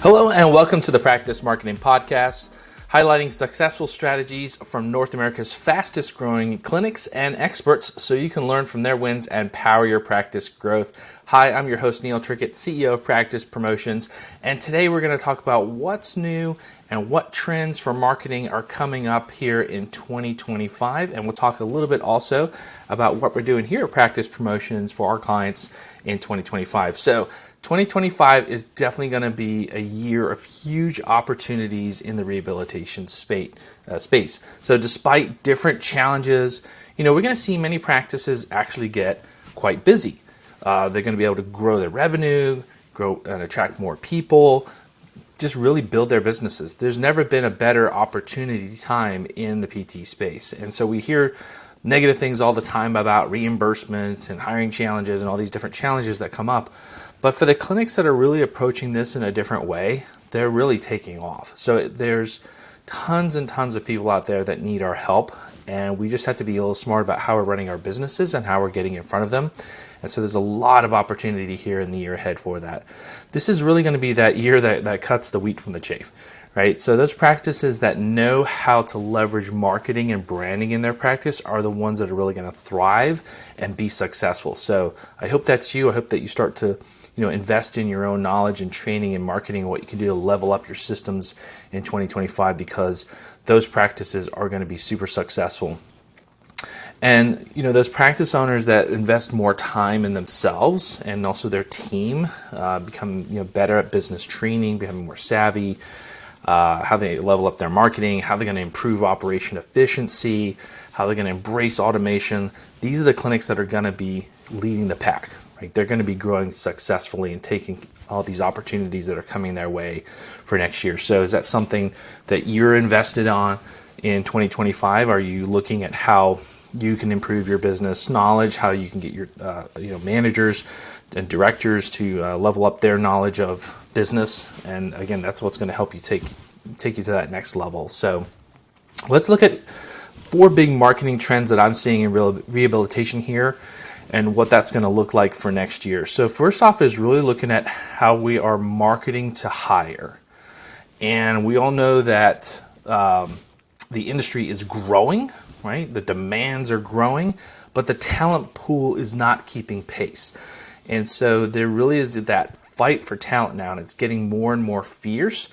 Hello and welcome to the Practice Marketing Podcast, highlighting successful strategies from North America's fastest growing clinics and experts so you can learn from their wins and power your practice growth. Hi, I'm your host Neil Trickett, CEO of Practice Promotions, and today we're going to talk about what's new and what trends for marketing are coming up here in 2025, and we'll talk a little bit also about what we're doing here at Practice Promotions for our clients in 2025. So 2025 is definitely going to be a year of huge opportunities in the rehabilitation space. So despite different challenges, we're going to see many practices actually get quite busy. They're going to be able to grow their revenue, grow and attract more people, just really build their businesses. There's never been a better opportunity time in the PT space. And so we hear negative things all the time about reimbursement and hiring challenges and all these different challenges that come up. But for the clinics that are really approaching this in a different way, they're really taking off. So there's tons and tons of people out there that need our help, and we just have to be a little smart about how we're running our businesses and how we're getting in front of them. And so there's a lot of opportunity here in the year ahead for that. This is really going to be that year that cuts the wheat from the chaff, right? So those practices that know how to leverage marketing and branding in their practice are the ones that are really going to thrive and be successful. So I hope that's you. I hope that you start to invest in your own knowledge and training and marketing, what you can do to level up your systems in 2025, because those practices are going to be super successful. And, those practice owners that invest more time in themselves and also their team, become, better at business training, becoming more savvy, how they level up their marketing, how they're going to improve operation efficiency, how they're going to embrace automation. These are the clinics that are going to be leading the pack. They're going to be growing successfully and taking all these opportunities that are coming their way for next year. So is that something that you're invested on in 2025? Are you looking at how you can improve your business knowledge, how you can get your managers and directors to level up their knowledge of business? And again, that's what's going to help you take you to that next level. So let's look at 4 big marketing trends that I'm seeing in rehabilitation here, and what that's going to look like for next year. So first off is really looking at how we are marketing to hire. And we all know that the industry is growing, right? The demands are growing, but the talent pool is not keeping pace. And so there really is that fight for talent now, and it's getting more and more fierce.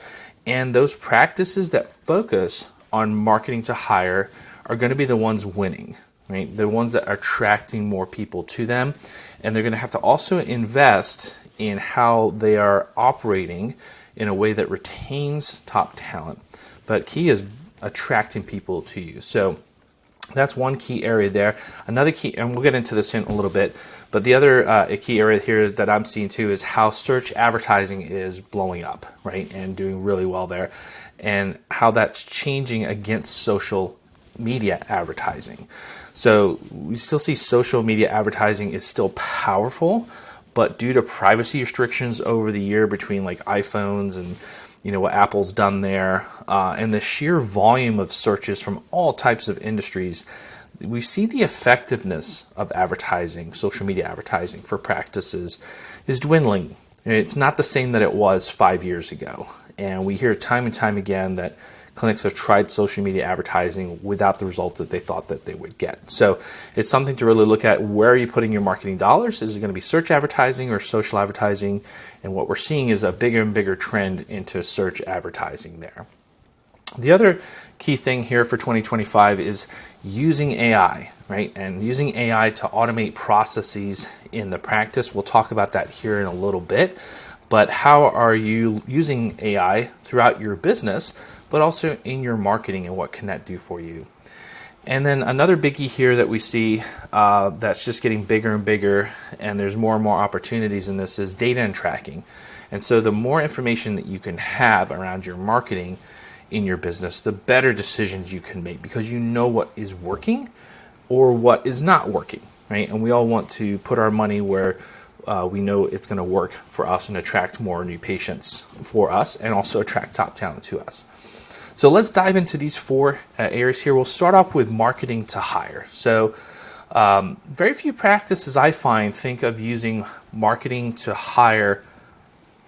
And those practices that focus on marketing to hire are going to be the ones winning. Right? The ones that are attracting more people to them, and they're going to have to also invest in how they are operating in a way that retains top talent. But key is attracting people to you. So that's one key area there. Another key, and we'll get into this in a little bit, but the other a key area here that I'm seeing too is how search advertising is blowing up, right, and doing really well there, and how that's changing against social media advertising. So we still see social media advertising is still powerful, but due to privacy restrictions over the year between like iPhones and what Apple's done there, and the sheer volume of searches from all types of industries, we see the effectiveness of advertising, social media advertising for practices is dwindling. It's not the same that it was 5 years ago. And we hear time and time again that clinics have tried social media advertising without the result that they thought that they would get. So it's something to really look at. Where are you putting your marketing dollars? Is it going to be search advertising or social advertising? And what we're seeing is a bigger and bigger trend into search advertising there. The other key thing here for 2025 is using AI, right? And using AI to automate processes in the practice. We'll talk about that here in a little bit. But how are you using AI throughout your business, but also in your marketing, and what can that do for you? And then another biggie here that we see that's just getting bigger and bigger, and there's more and more opportunities in this, is data and tracking. And so the more information that you can have around your marketing in your business, the better decisions you can make, because you know what is working or what is not working, right? And we all want to put our money where we know it's going to work for us and attract more new patients for us, and also attract top talent to us. So let's dive into these 4 areas here. We'll start off with marketing to hire. So very few practices I find think of using marketing to hire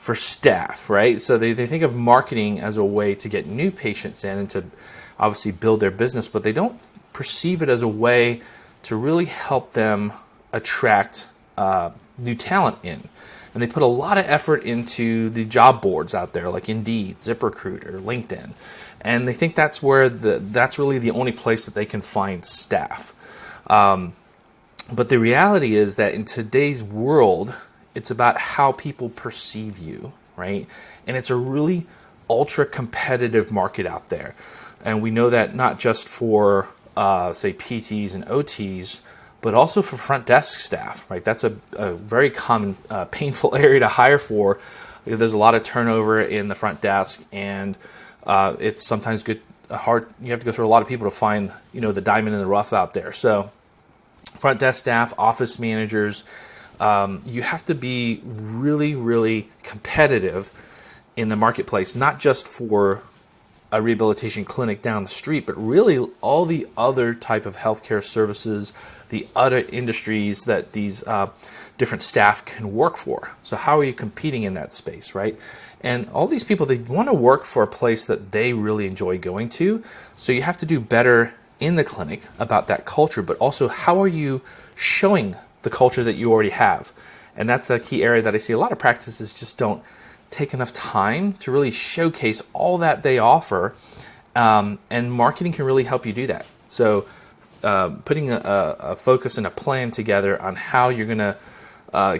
for staff, right? So they think of marketing as a way to get new patients in and to obviously build their business, but they don't perceive it as a way to really help them attract new talent in. And they put a lot of effort into the job boards out there like Indeed, ZipRecruiter, LinkedIn. And they think that's where that's really the only place that they can find staff. But the reality is that in today's world, it's about how people perceive you, right? And it's a really ultra competitive market out there. And we know that not just for, say, PTs and OTs, but also for front desk staff, right? That's a very common, painful area to hire for. There's a lot of turnover in the front desk, and it's sometimes hard. You have to go through a lot of people to find, the diamond in the rough out there. So, front desk staff, office managers, you have to be really, really competitive in the marketplace, not just for a rehabilitation clinic down the street, but really all the other type of healthcare services, the other industries that these different staff can work for. So how are you competing in that space, right? And all these people, they want to work for a place that they really enjoy going to. So you have to do better in the clinic about that culture, but also how are you showing the culture that you already have? And that's a key area that I see a lot of practices just don't take enough time to really showcase all that they offer, and marketing can really help you do that. So putting a focus and a plan together on how you're going to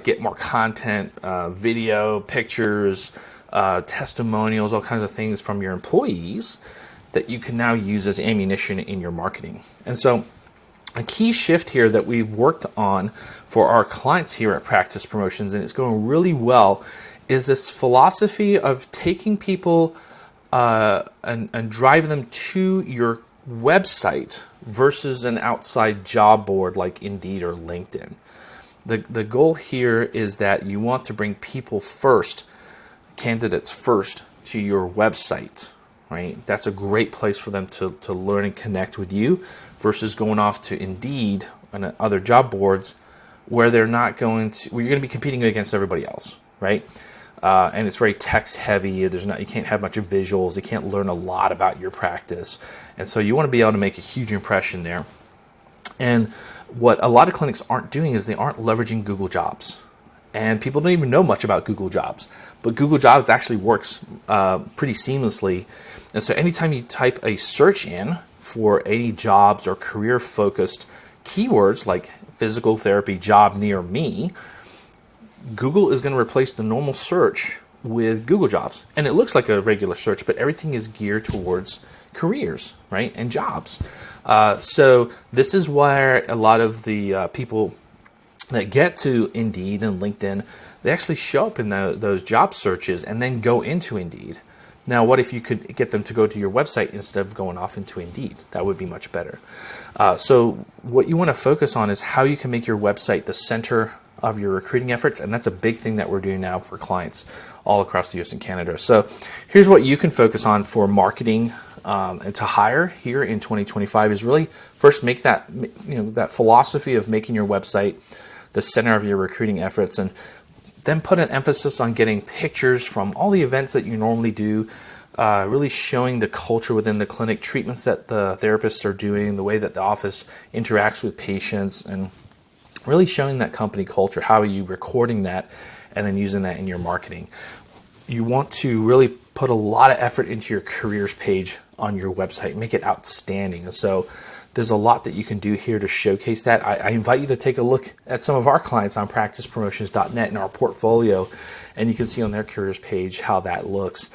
get more content, video, pictures, testimonials, all kinds of things from your employees that you can now use as ammunition in your marketing. And so a key shift here that we've worked on for our clients here at Practice Promotions, and it's going really well, is this philosophy of taking people and driving them to your website versus an outside job board like Indeed or LinkedIn. The goal here is that you want to bring people first, candidates first, to your website, right? That's a great place for them to learn and connect with you versus going off to Indeed and other job boards where where you're going to be competing against everybody else, right? And it's very text heavy. You can't have much of visuals. You can't learn a lot about your practice. And so you want to be able to make a huge impression there. And what a lot of clinics aren't doing is they aren't leveraging Google Jobs. And people don't even know much about Google Jobs. But Google Jobs actually works pretty seamlessly. And so anytime you type a search in for any jobs or career-focused keywords like physical therapy job near me, Google is going to replace the normal search with Google Jobs. And it looks like a regular search, but everything is geared towards careers, right, and jobs. So this is where a lot of the people that get to Indeed and LinkedIn, they actually show up in those job searches and then go into Indeed. Now, what if you could get them to go to your website instead of going off into Indeed? That would be much better. So what you want to focus on is how you can make your website the center of your recruiting efforts, and that's a big thing that we're doing now for clients all across the US and Canada. So here's what you can focus on for marketing and to hire here in 2025 is really first make that philosophy of making your website the center of your recruiting efforts, and then put an emphasis on getting pictures from all the events that you normally do, really showing the culture within the clinic, treatments that the therapists are doing, the way that the office interacts with patients, and really showing that company culture. How are you recording that and then using that in your marketing? You want to really put a lot of effort into your careers page on your website, make it outstanding. So there's a lot that you can do here to showcase that. I invite you to take a look at some of our clients on practicepromotions.net in our portfolio, and you can see on their careers page how that looks,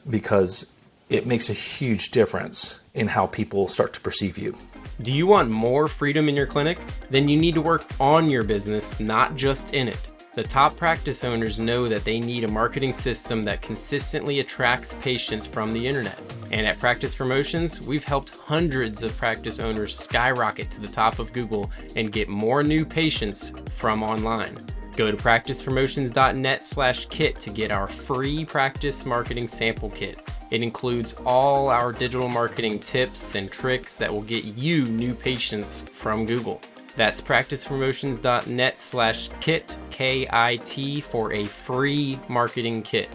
because it makes a huge difference in how people start to perceive you. Do you want more freedom in your clinic? Then you need to work on your business, not just in it. The top practice owners know that they need a marketing system that consistently attracts patients from the internet. And at Practice Promotions, we've helped hundreds of practice owners skyrocket to the top of Google and get more new patients from online. Go to practicepromotions.net/kit to get our free practice marketing sample kit. It includes all our digital marketing tips and tricks that will get you new patients from Google. That's practicepromotions.net/kit, KIT, for a free marketing kit.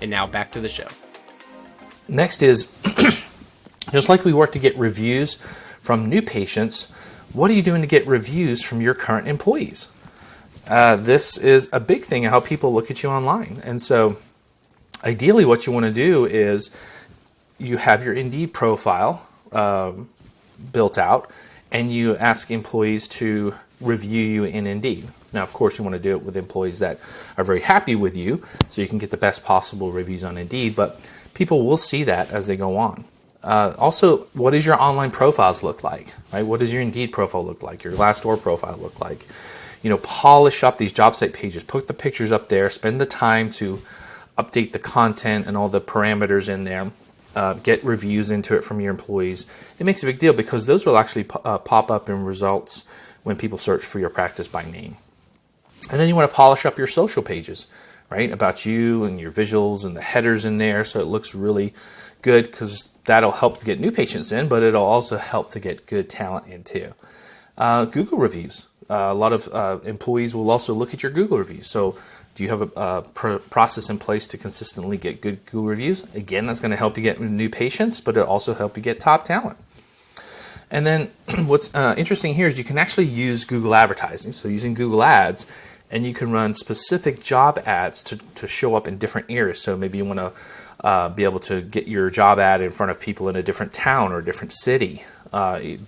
And now back to the show. Next is, just like we work to get reviews from new patients, what are you doing to get reviews from your current employees? This is a big thing, how people look at you online. And so ideally what you want to do is you have your Indeed profile built out, and you ask employees to review you in Indeed. Now, of course, you want to do it with employees that are very happy with you, so you can get the best possible reviews on Indeed, but people will see that as they go on. Also, what does your online profiles look like, right? What does your Indeed profile look like? Your Glassdoor profile look like? Polish up these job site pages, put the pictures up there, spend the time to update the content and all the parameters in there, get reviews into it from your employees. It makes a big deal because those will actually pop up in results when people search for your practice by name. And then you want to polish up your social pages, right? About you and your visuals and the headers in there so it looks really good, because that'll help to get new patients in, but it'll also help to get good talent in too. Google reviews. A lot of employees will also look at your Google reviews. So do you have a process in place to consistently get good Google reviews? Again, that's going to help you get new patients, but it'll also help you get top talent. And then what's interesting here is you can actually use Google advertising. So using Google Ads, and you can run specific job ads to show up in different areas. So maybe you want to be able to get your job ad in front of people in a different town or a different city,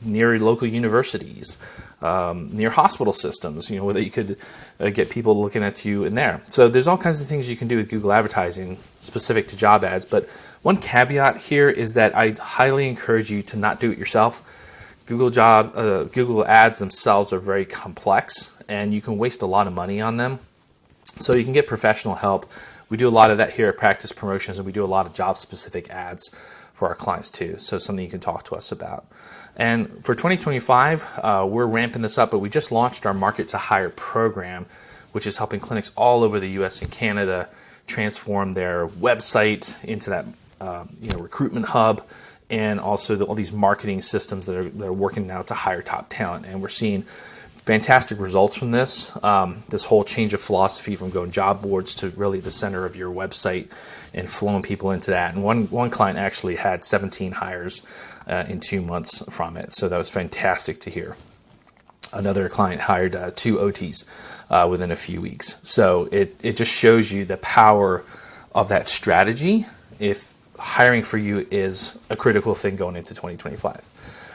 near local universities, near hospital systems, whether you could get people looking at you in there. So there's all kinds of things you can do with Google advertising specific to job ads. But one caveat here is that I highly encourage you to not do it yourself. Google ads themselves are very complex, and you can waste a lot of money on them. So you can get professional help. We do a lot of that here at Practice Promotions, and we do a lot of job-specific ads for our clients too. So something you can talk to us about. And for 2025, we're ramping this up, but we just launched our Market to Hire program, which is helping clinics all over the U.S. and Canada transform their website into that recruitment hub, and also all these marketing systems that are working now to hire top talent. And we're seeing fantastic results from this. This whole change of philosophy from going job boards to really the center of your website and flowing people into that. And one client actually had 17 hires in 2 months from it. So that was fantastic to hear. Another client hired 2 OTs within a few weeks. So it just shows you the power of that strategy if hiring for you is a critical thing going into 2025.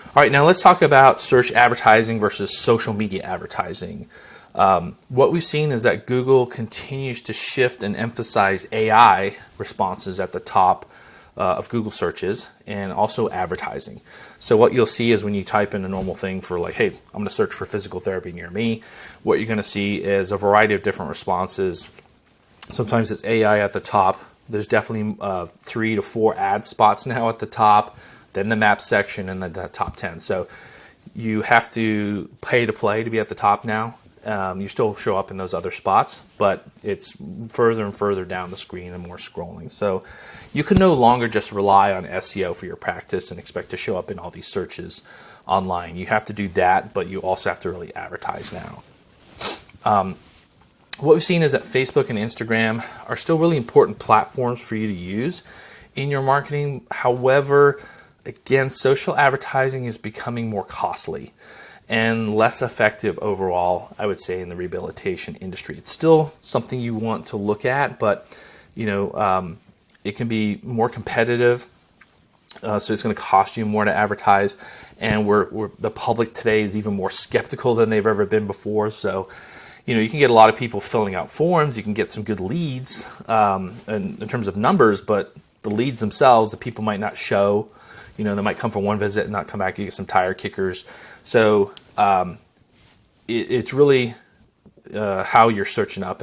All right, now let's talk about search advertising versus social media advertising. What we've seen is that Google continues to shift and emphasize AI responses at the top of Google searches, and also advertising. So what you'll see is when you type in a normal thing for like, hey, I'm going to search for physical therapy near me, what you're going to see is a variety of different responses. Sometimes it's AI at the top. There's definitely 3 to 4 ad spots now at the top, then the map section, and then the top 10. So you have to pay to play to be at the top now. You still show up in those other spots, but it's further and further down the screen and more scrolling. So you can no longer just rely on SEO for your practice and expect to show up in all these searches online. You have to do that, but you also have to really advertise now. What we've seen is that Facebook and Instagram are still really important platforms for you to use in your marketing. However, again, social advertising is becoming more costly and less effective overall, I would say, in the rehabilitation industry. It's still something you want to look at, but it can be more competitive. So it's going to cost you more to advertise, and the public today is even more skeptical than they've ever been before. So you can get a lot of people filling out forms. You can get some good leads in terms of numbers, but the leads themselves, the people might not show. They might come for one visit and not come back. You get some tire kickers. So it's really how you're searching up,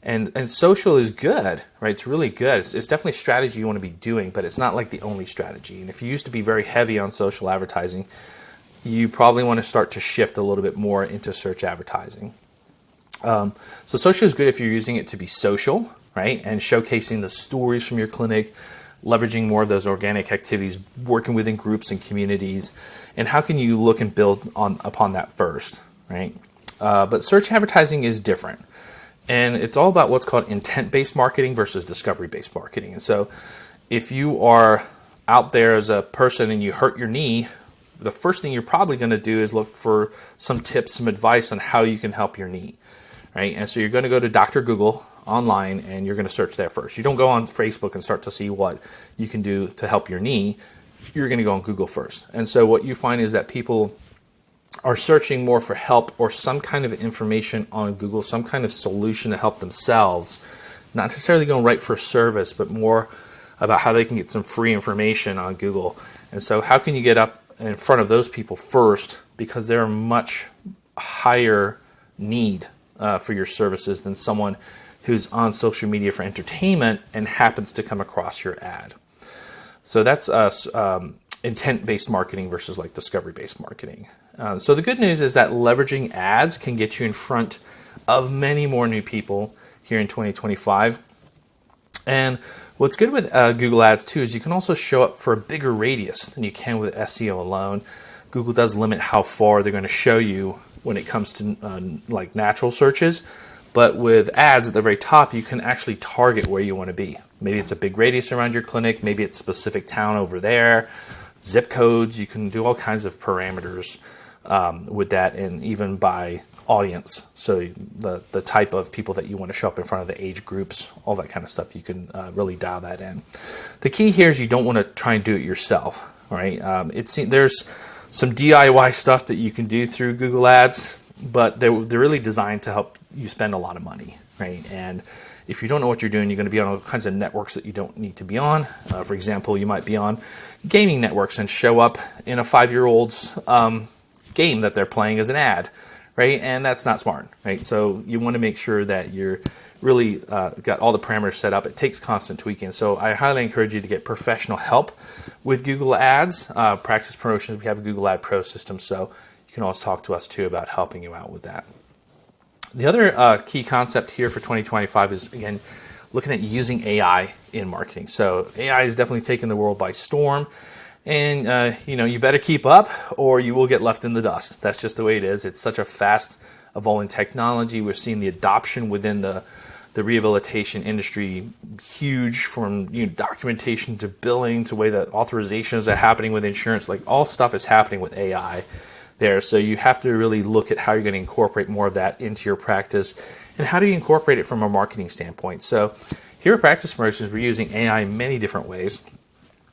and social is good, right? It's really good. It's definitely a strategy you want to be doing, but it's not like the only strategy. And if you used to be very heavy on social advertising, you probably want to start to shift a little bit more into search advertising. So social is good if you're using it to be social, right? And showcasing the stories from your clinic, leveraging more of those organic activities, working within groups and communities. And how can you look and build upon that first? right? But search advertising is different. And it's all about what's called intent-based marketing versus discovery-based marketing. And so if you are out there as a person and you hurt your knee, the first thing you're probably going to do is look for some tips, some advice on how you can help your knee, right? And so you're going to go to Dr. Google online and you're going to search there first. You don't go on Facebook and start to see what you can do to help your knee. You're going to go on Google first. And so what you find is that people are searching more for help or some kind of information on Google, some kind of solution to help themselves, not necessarily going right for service, but more about how they can get some free information on Google. And so how can you get up in front of those people first, because they're a much higher need for your services than someone who's on social media for entertainment and happens to come across your ad. So that's intent-based marketing versus like discovery-based marketing. So the good news is that leveraging ads can get you in front of many more new people here in 2025. And what's good with Google Ads too is you can also show up for a bigger radius than you can with SEO alone. Google does limit how far they're going to show you when it comes to like natural searches. But with ads at the very top, you can actually target where you want to be. Maybe it's a big radius around your clinic. Maybe it's a specific town over there. Zip codes. You can do all kinds of parameters with that, and even by audience. So the type of people that you want to show up in front of, the age groups, all that kind of stuff. You can really dial that in. The key here is you don't want to try and do it yourself. All right. There's some DIY stuff that you can do through Google Ads, but they're really designed to help you spend a lot of money, right? And if you don't know what you're doing, you're going to be on all kinds of networks that you don't need to be on. For example, you might be on gaming networks and show up in a 5-year-old's game that they're playing as an ad, right? And that's not smart, right? So you want to make sure that you're really got all the parameters set up. It takes constant tweaking. So I highly encourage you to get professional help with Google Ads. Practice Promotions, we have a Google Ad Pro system, so you can always talk to us too about helping you out with that. The other key concept here for 2025 is, again, looking at using AI in marketing. So AI is definitely taking the world by storm, and you better keep up or you will get left in the dust. That's just the way it is. It's such a fast evolving technology. We're seeing the adoption within the rehabilitation industry huge, from documentation to billing to way that authorizations are happening with insurance. Like, all stuff is happening with AI there. So you have to really look at how you're going to incorporate more of that into your practice, and how do you incorporate it from a marketing standpoint. So here at Practice Promotions, we're using AI in many different ways.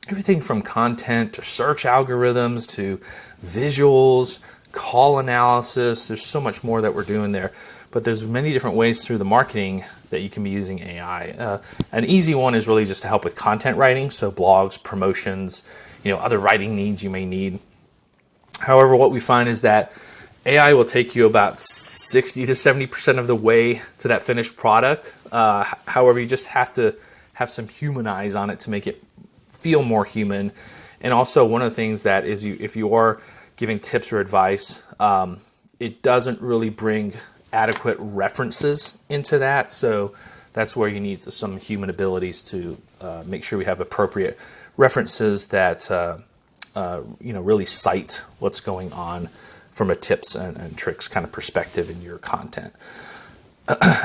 Everything from content to search algorithms to visuals, call analysis. There's so much more that we're doing there, but there's many different ways through the marketing that you can be using AI. An easy one is really just to help with content writing, so blogs, promotions, other writing needs you may need. However, what we find is that AI will take you about 60 to 70% of the way to that finished product. However, you just have to have some human eyes on it to make it feel more human. And also, one of the things that is, if you are giving tips or advice, it doesn't really bring adequate references into that. So that's where you need some human abilities to make sure we have appropriate references that really cite what's going on from a tips and tricks kind of perspective in your content.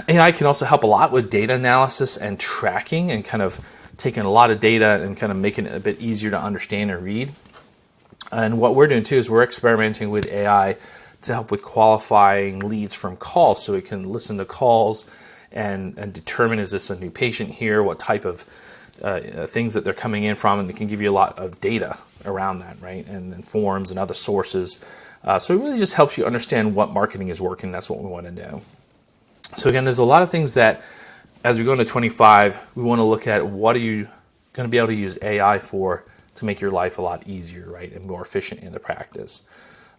AI can also help a lot with data analysis and tracking, and kind of taking a lot of data and kind of making it a bit easier to understand and read. And what we're doing too is we're experimenting with AI to help with qualifying leads from calls, so we can listen to calls and determine, is this a new patient here, what type of things that they're coming in from, and they can give you a lot of data around that, right? And then forms and other sources. So it really just helps you understand what marketing is working. That's what we want to do. So again, there's a lot of things that, as we go into 25, we want to look at what are you going to be able to use AI for to make your life a lot easier, right, and more efficient in the practice.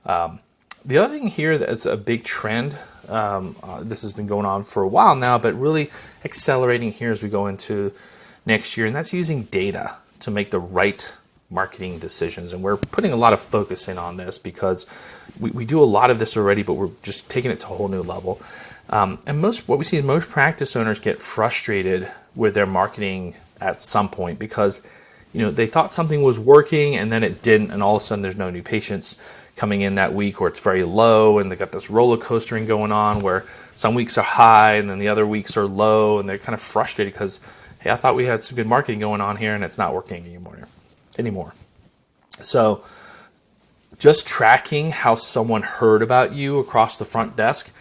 The other thing here that's a big trend, this has been going on for a while now, but really accelerating here as we go into next year, and that's using data to make the right marketing decisions. And we're putting a lot of focus in on this because we do a lot of this already, but we're just taking it to a whole new level. And what we see is most practice owners get frustrated with their marketing at some point, because they thought something was working and then it didn't, and all of a sudden there's no new patients coming in that week, or it's very low, and they got this roller coastering going on where some weeks are high and then the other weeks are low, and they're kind of frustrated because, hey, I thought we had some good marketing going on here and it's not working anymore. So just tracking how someone heard about you across the front desk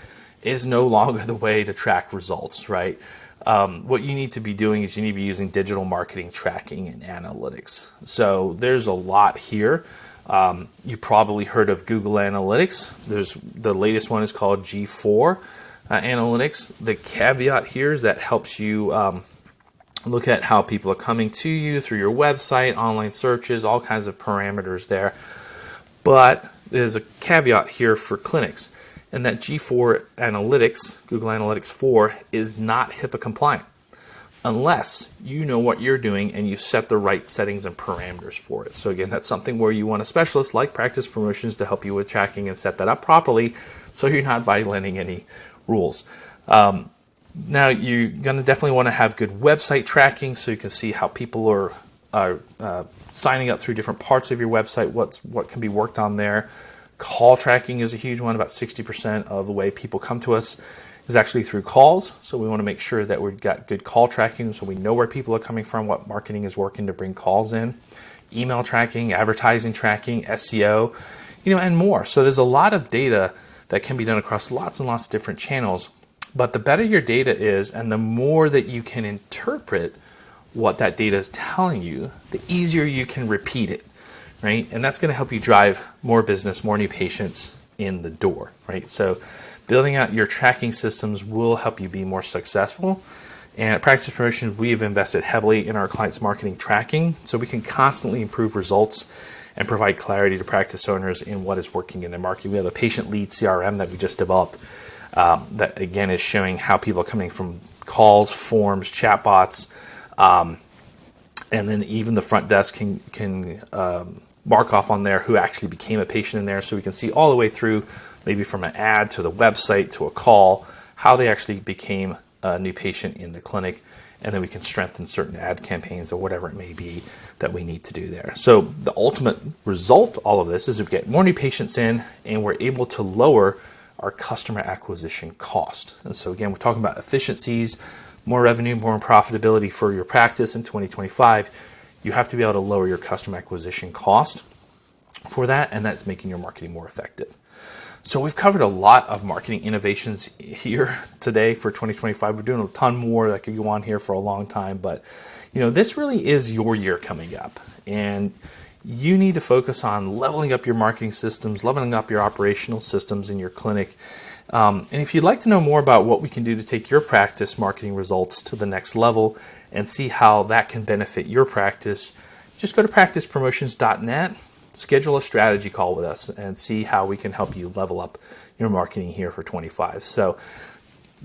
is no longer the way to track results, right? What you need to be doing is you need to be using digital marketing tracking and analytics. So there's a lot here. You probably heard of Google Analytics. The latest one is called G4 Analytics. The caveat here is that helps you look at how people are coming to you through your website, online searches, all kinds of parameters there. But there's a caveat here for clinics, and that G4 Analytics, Google Analytics 4, is not HIPAA compliant unless you know what you're doing and you set the right settings and parameters for it. So again, that's something where you want a specialist like Practice Promotions to help you with tracking and set that up properly so you're not violating any rules. Now, you're going to definitely want to have good website tracking so you can see how people are signing up through different parts of your website, what can be worked on there. Call tracking is a huge one. About 60% of the way people come to us is actually through calls. So we want to make sure that we've got good call tracking so we know where people are coming from, what marketing is working to bring calls in. Email tracking, advertising tracking, SEO, and more. So there's a lot of data that can be done across lots and lots of different channels. But the better your data is and the more that you can interpret what that data is telling you, the easier you can repeat it, right? And that's going to help you drive more business, more new patients in the door, right? So building out your tracking systems will help you be more successful. And at Practice Promotions, we have invested heavily in our clients' marketing tracking so we can constantly improve results and provide clarity to practice owners in what is working in their marketing. We have a patient lead CRM that we just developed that, again, is showing how people are coming from calls, forms, chatbots, and then even the front desk can mark off on there who actually became a patient in there, so we can see all the way through, maybe from an ad to the website to a call, how they actually became a new patient in the clinic, and then we can strengthen certain ad campaigns or whatever it may be that we need to do there. So the ultimate result of all of this is we get more new patients in and we're able to lower our customer acquisition cost. And so again, we're talking about efficiencies, more revenue, more profitability for your practice in 2025. You have to be able to lower your customer acquisition cost for that, and that's making your marketing more effective. So we've covered a lot of marketing innovations here today for 2025. We're doing a ton more that could go on here for a long time, but this really is your year coming up, and you need to focus on leveling up your marketing systems, leveling up your operational systems in your clinic. And if you'd like to know more about what we can do to take your practice marketing results to the next level and see how that can benefit your practice, just go to practicepromotions.net, schedule a strategy call with us, and see how we can help you level up your marketing here for 25. So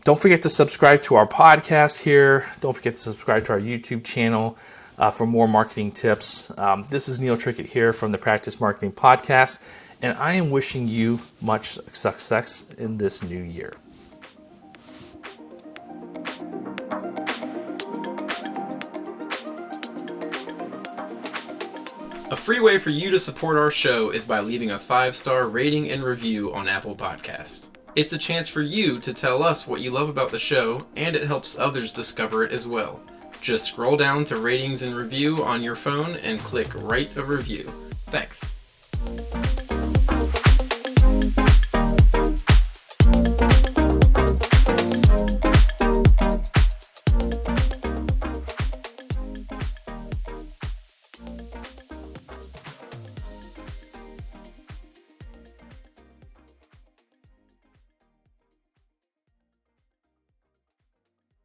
don't forget to subscribe to our podcast here. Don't forget to subscribe to our YouTube channel for more marketing tips. This is Neil Trickett here from the Practice Marketing Podcast, and I am wishing you much success in this new year. A free way for you to support our show is by leaving a 5-star rating and review on Apple Podcasts. It's a chance for you to tell us what you love about the show, and it helps others discover it as well. Just scroll down to ratings and review on your phone and click write a review. Thanks.